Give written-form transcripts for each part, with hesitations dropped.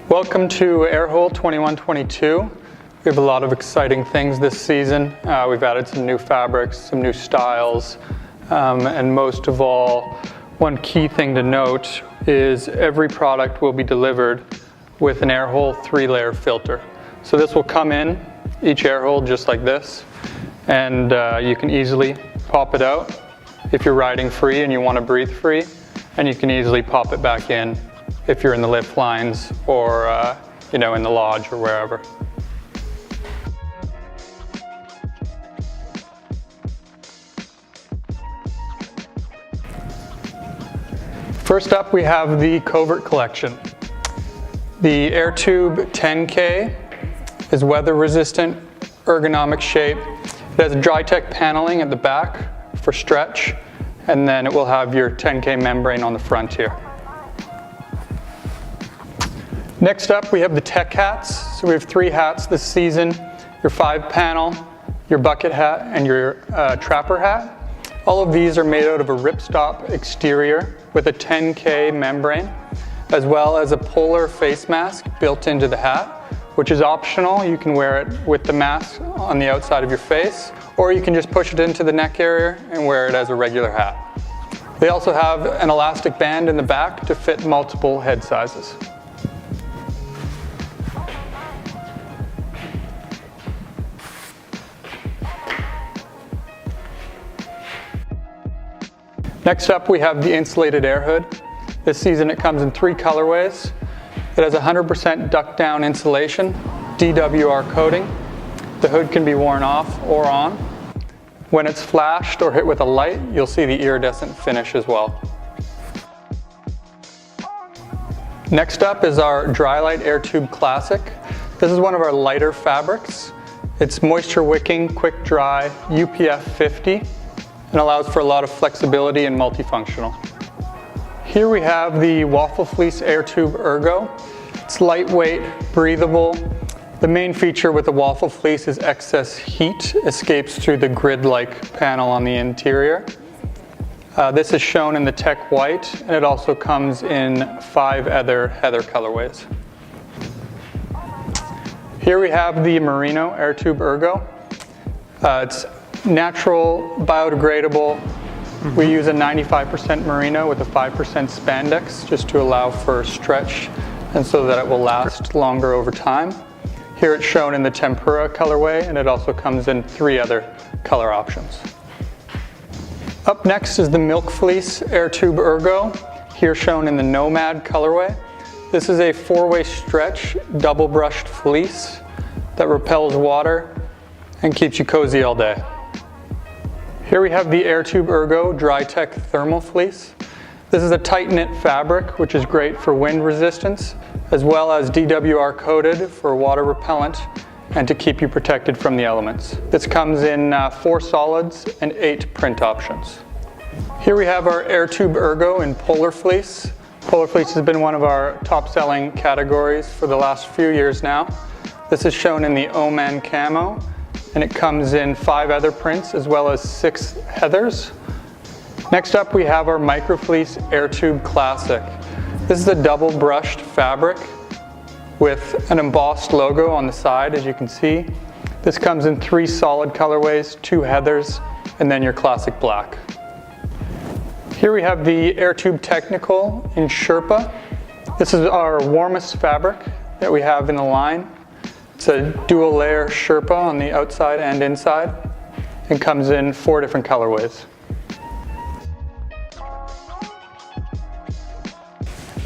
Welcome to Airhole 21-22. We have a lot of exciting things this season. We've added some new fabrics, some new styles, and most of all, one key thing to note is every product will be delivered with an Airhole 3-layer filter. So this will come in each Airhole just like this, and you can easily pop it out if you're riding free and you want to breathe free, and you can easily pop it back in if you're in the lift lines or in the lodge or wherever. First up, we have the Covert collection. The AirTube 10K is weather resistant, ergonomic shape. It has a Drytech paneling at the back for stretch, and then it will have your 10K membrane on the front here. Next up, we have the tech hats. So we have 3 hats this season: your 5-panel, your bucket hat, and your trapper hat. All of these are made out of a ripstop exterior with a 10K membrane, as well as a polar face mask built into the hat, which is optional. You can wear it with the mask on the outside of your face, or you can just push it into the neck area and wear it as a regular hat. They also have an elastic band in the back to fit multiple head sizes. Next up, we have the insulated air hood. This season it comes in 3 colorways. It has 100% duck down insulation, DWR coating. The hood can be worn off or on. When it's flashed or hit with a light, you'll see the iridescent finish as well. Next up is our Drylight AirTube Classic. This is one of our lighter fabrics. It's moisture wicking, quick dry, UPF 50. And allows for a lot of flexibility and multifunctional. Here we have the Waffle Fleece AirTube Ergo. It's lightweight, breathable. The main feature with the Waffle Fleece is excess heat escapes through the grid-like panel on the interior. This is shown in the Tech White, and it also comes in 5 other heather colorways. Here we have the Merino AirTube Ergo. It's natural, biodegradable. We use a 95% merino with a 5% spandex just to allow for stretch and so that it will last longer over time. Here it's shown in the Tempura colorway, and it also comes in 3 other color options. Up next is the Milk Fleece AirTube Ergo, here shown in the Nomad colorway. This is a 4-way stretch, double brushed fleece that repels water and keeps you cozy all day. Here we have the AirTube Ergo Drytech Thermal Fleece. This is a tight knit fabric, which is great for wind resistance, as well as DWR coated for water repellent and to keep you protected from the elements. This comes in 4 solids and 8 print options. Here we have our AirTube Ergo in Polar Fleece. Polar Fleece has been one of our top selling categories for the last few years now. This is shown in the Oman Camo, and it comes in 5 other prints as well as 6 heathers. Next up, we have our Microfleece AirTube Classic. This is a double brushed fabric with an embossed logo on the side, as you can see. This comes in 3 solid colorways, 2 heathers, and then your classic black. Here we have the AirTube Technical in Sherpa. This is our warmest fabric that we have in the line. It's a dual layer Sherpa on the outside and inside, and comes in 4 different colorways.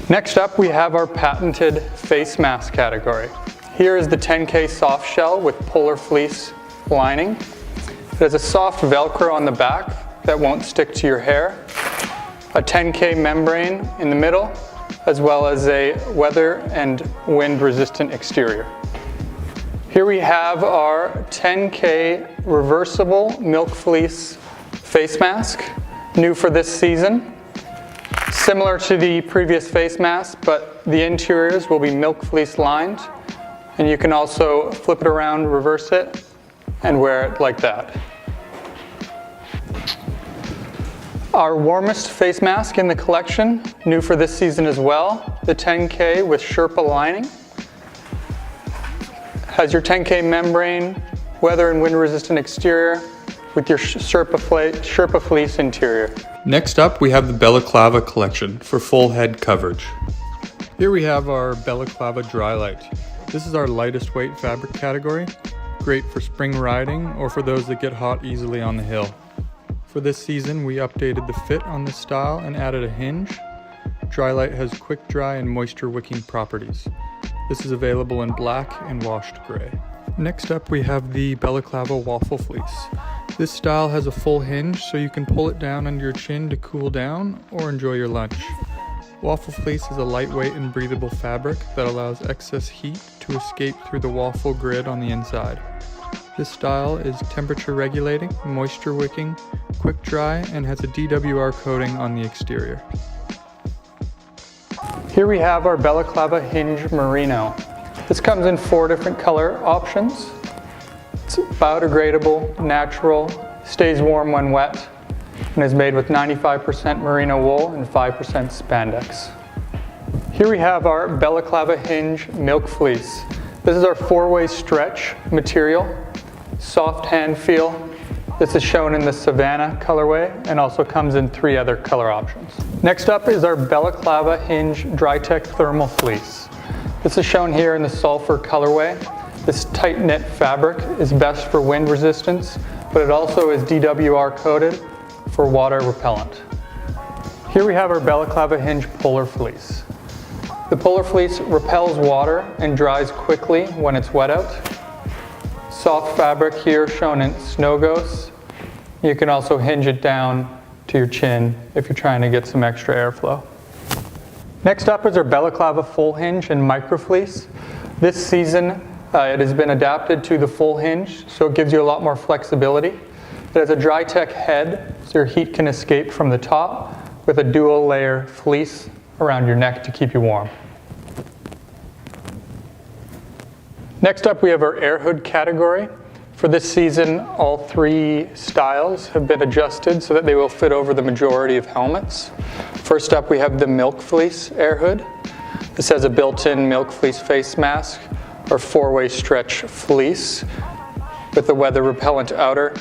Next up, we have our patented face mask category. Here is the 10K soft shell with Polar Fleece lining. It has a soft Velcro on the back that won't stick to your hair, a 10K membrane in the middle, as well as a weather and wind resistant exterior. Here we have our 10K reversible Milk Fleece face mask, new for this season. Similar to the previous face mask, but the interiors will be Milk Fleece lined, and you can also flip it around, reverse it, and wear it like that. Our warmest face mask in the collection, new for this season as well, the 10K with Sherpa lining. Has your 10K membrane, weather and wind resistant exterior with your Sherpa fleece interior. Next up, we have the Balaclava collection for full head coverage. Here we have our Balaclava Dry Light. This is our lightest weight fabric category, great for spring riding or for those that get hot easily on the hill. For this season, we updated the fit on this style and added a hinge. Dry Light has quick dry and moisture wicking properties. This is available in black and washed gray. Next up, we have the Balaclava Waffle Fleece. This style has a full hinge, so you can pull it down under your chin to cool down or enjoy your lunch. Waffle fleece is a lightweight and breathable fabric that allows excess heat to escape through the waffle grid on the inside. This style is temperature regulating, moisture wicking, quick dry, and has a DWR coating on the exterior. Here we have our Balaclava Hinge Merino. This comes in 4 different color options. It's biodegradable, natural, stays warm when wet, and is made with 95% merino wool and 5% spandex. Here we have our Balaclava Hinge Milk Fleece. This is our 4-way stretch material, soft hand feel. This is shown in the Savannah colorway and also comes in 3 other color options. Next up is our Balaclava Hinge Drytech Thermal Fleece. This is shown here in the Sulfur colorway. This tight knit fabric is best for wind resistance, but it also is DWR coated for water repellent. Here we have our Balaclava Hinge Polar Fleece. The Polar Fleece repels water and dries quickly when it's wet out. Soft fabric here shown in Snow Ghost. You can also hinge it down to your chin if you're trying to get some extra airflow. Next up is our Balaclava Full Hinge and Micro Fleece. This season it has been adapted to the full hinge, so it gives you a lot more flexibility. It has a Drytech head, so your heat can escape from the top, with a dual layer fleece around your neck to keep you warm. Next up, we have our Air Hood category. For this season, all 3 styles have been adjusted so that they will fit over the majority of helmets. First up, we have the Milk Fleece Air Hood. This has a built-in Milk Fleece face mask or 4-way stretch fleece with a weather repellent outer,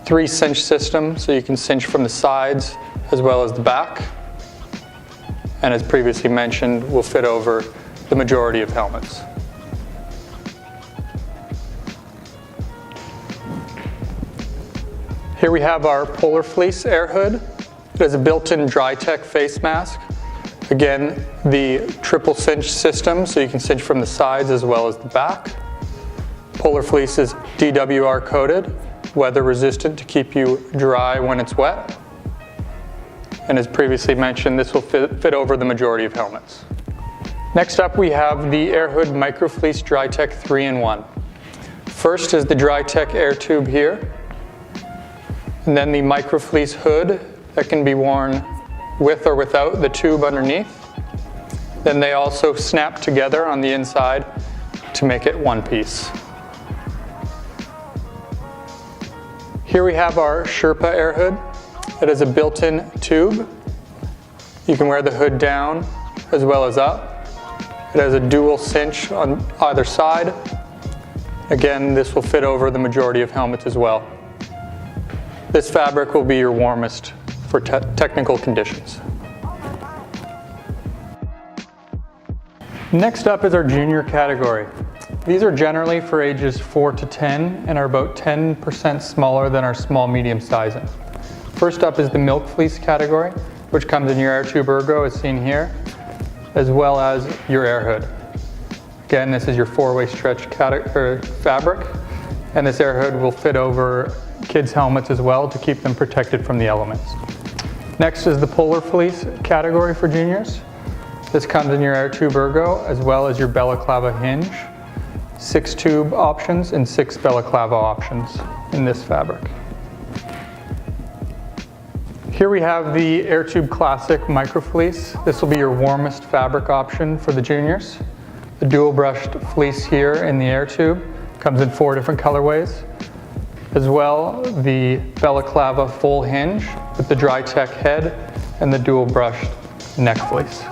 3 cinch system, so you can cinch from the sides as well as the back. And as previously mentioned, will fit over the majority of helmets. Here we have our Polar Fleece Air Hood. It has a built-in Drytech face mask. Again, the triple cinch system, so you can cinch from the sides as well as the back. Polar Fleece is DWR coated, weather resistant to keep you dry when it's wet. And as previously mentioned, this will fit over the majority of helmets. Next up, we have the Air Hood Micro Fleece Drytech 3-in-1. First is the Drytech air tube here, and then the Micro Fleece hood that can be worn with or without the tube underneath. Then they also snap together on the inside to make it one piece. Here we have our Sherpa Air Hood. It has a built-in tube. You can wear the hood down as well as up. It has a dual cinch on either side. Again, this will fit over the majority of helmets as well. This fabric will be your warmest for technical conditions. Next up is our junior category. These are generally for ages 4 to 10 and are about 10% smaller than our small medium sizing. First up is the Milk Fleece category, which comes in your Air Tube Ergo as seen here, as well as your Air Hood. Again, this is your 4-way stretch fabric, and this Air Hood will fit over kids' helmets as well to keep them protected from the elements. Next is the Polar Fleece category for juniors. This comes in your Air Tube Ergo as well as your Balaclava Hinge. 6 tube options and 6 Balaclava options in this fabric. Here we have the Air Tube Classic Micro Fleece. This will be your warmest fabric option for the juniors. The dual brushed fleece here in the Air Tube comes in 4 different colorways. As well, the Balaclava Full Hinge with the Drytech head and the dual brushed neck fleece.